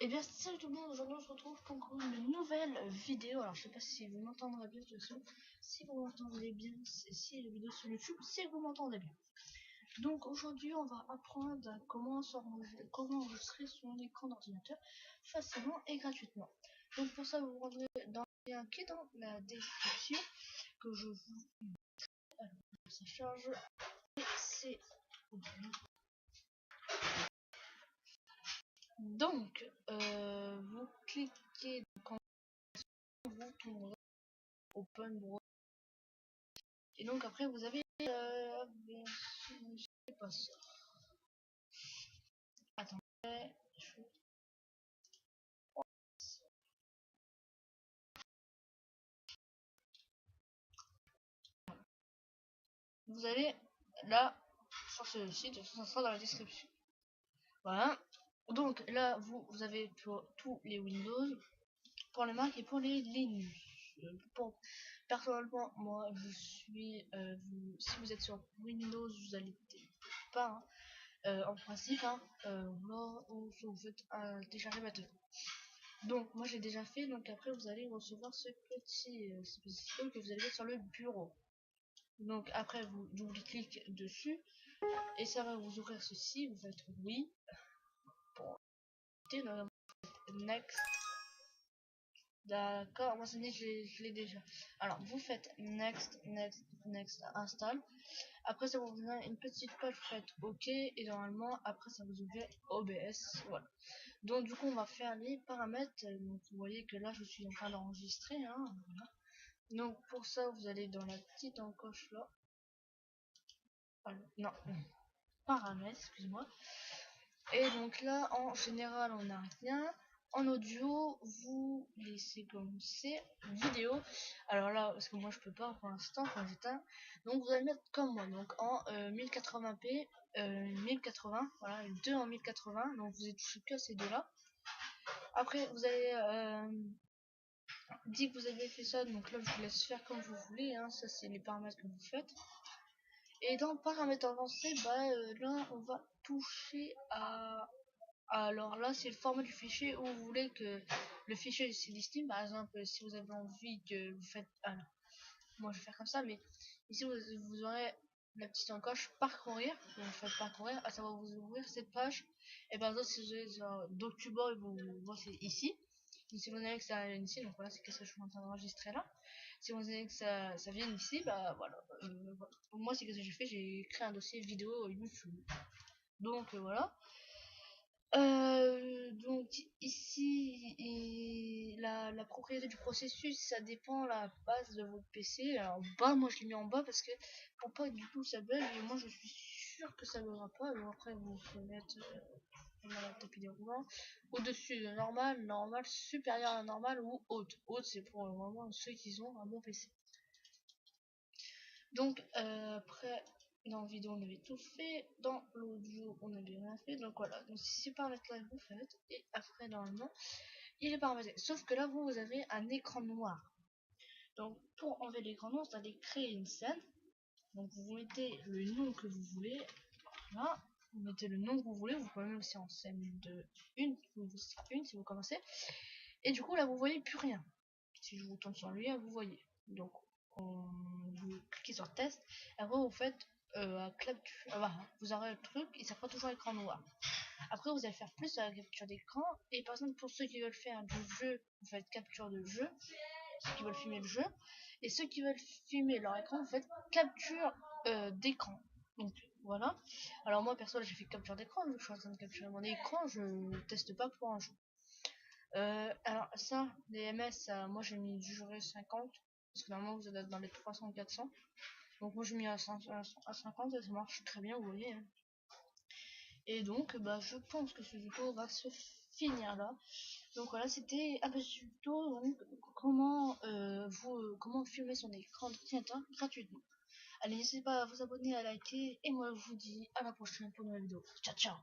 Et bien salut tout le monde, aujourd'hui on se retrouve pour une nouvelle vidéo. Alors je sais pas si vous m'entendrez bien de toute façon. Si vous m'entendez bien, si la vidéo sur YouTube, c'est que vous m'entendez bien. Donc aujourd'hui on va apprendre à comment enregistrer son écran d'ordinateur facilement et gratuitement. Donc pour ça vous vous rendrez dans le lien qui est dans la description que je vous... Alors ça charge et c'est... Donc vous cliquez quand vous tournerez Open Browser. Et donc après vous avez je sais pas ça. Attendez, vous allez là sur ce site, ça sera dans la description. Voilà. Donc là vous avez pour tous les Windows, pour les Mac et pour les Linux. Personnellement moi je suis si vous êtes sur Windows vous allez pas en principe vous faites un télécharger maintenant. Donc moi j'ai déjà fait, donc après vous allez recevoir ce petit que vous allez mettre sur le bureau. Donc après vous double-cliquez dessus et ça va vous ouvrir ceci, vous faites oui, pour next. D'accord, moi ça dit je l'ai déjà. Alors vous faites next, install. Après ça vous ouvre une petite page, vous faites ok et normalement après ça vous ouvre OBS. Voilà. Donc du coup on va faire les paramètres. Donc vous voyez que là je suis en train d'enregistrer. Voilà. Donc pour ça vous allez dans la petite encoche là. Non, paramètres, excuse-moi. Et donc là en général on n'a rien. En audio vous laissez comme c'est vidéo. Alors là parce que moi je peux pas pour l'instant quand j'éteins. Donc vous allez mettre comme moi, donc en 1080p, 1080, voilà, les deux en 1080. Donc vous avez touché que ces deux là. Après vous allez dit que vous avez fait ça, donc là je vous laisse faire comme vous voulez, ça c'est les paramètres que vous faites. Et dans paramètres avancés, là on va toucher à... Alors là c'est le format du fichier où vous voulez que le fichier s'estime. Par exemple si vous avez envie que vous faites... Alors, moi je vais faire comme ça, mais ici vous aurez la petite encoche parcourir. Donc vous faites parcourir, ça va vous ouvrir cette page. Et par exemple si vous avez un document, moi c'est ici. Et si vous avez que ça vient ici, donc voilà, c'est que ça je suis en train d'enregistrer là. Si vous avez que ça vient ici, voilà. Moi c'est que j'ai fait, j'ai créé un dossier vidéo YouTube. Donc voilà. Donc ici la propriété du processus, ça dépend la base de votre PC. Alors bas, moi je l'ai mis en bas parce que pour pas que du tout ça bug, et moi je suis sûr que ça ne va pas. Alors après vous pouvez mettre la tapis déroulant au-dessus de normal, supérieur à normal ou haute. Haute c'est pour vraiment ceux qui ont un bon PC. Donc après dans la vidéo on avait tout fait, dans l'audio on avait rien fait, donc voilà. Donc si c'est paramètres là vous faites, et après normalement il est paramétré, sauf que là vous avez un écran noir. Donc pour enlever l'écran noir vous allez créer une scène, donc vous mettez le nom que vous voulez, voilà. Vous mettez le nom que vous voulez, vous pouvez même aussi en scène de une si vous commencez, et du coup là vous voyez plus rien. Si je vous tourne sur lui, vous voyez. Donc vous cliquez sur test, et après vous faites vous aurez le truc et ça fera toujours écran noir. Après vous allez faire plus à la capture d'écran, et par exemple pour ceux qui veulent faire du jeu, vous faites capture de jeu, ceux qui veulent filmer le jeu, et ceux qui veulent filmer leur écran, vous faites capture d'écran. Donc voilà. Alors moi perso j'ai fait capture d'écran, je suis en train de capturer mon écran, je teste pas pour un jeu. Alors ça, les MS, moi j'ai mis durée 50, parce que normalement vous êtes dans les 300-400. Donc moi j'ai mis à 50, ça marche très bien, vous voyez. Et donc je pense que ce tuto va se finir là. Donc voilà, c'était un petit tuto, donc comment filmer son écran d'ordinateur gratuitement. Allez, n'hésitez pas à vous abonner, à liker, et moi je vous dis à la prochaine pour une nouvelle vidéo. Ciao ciao.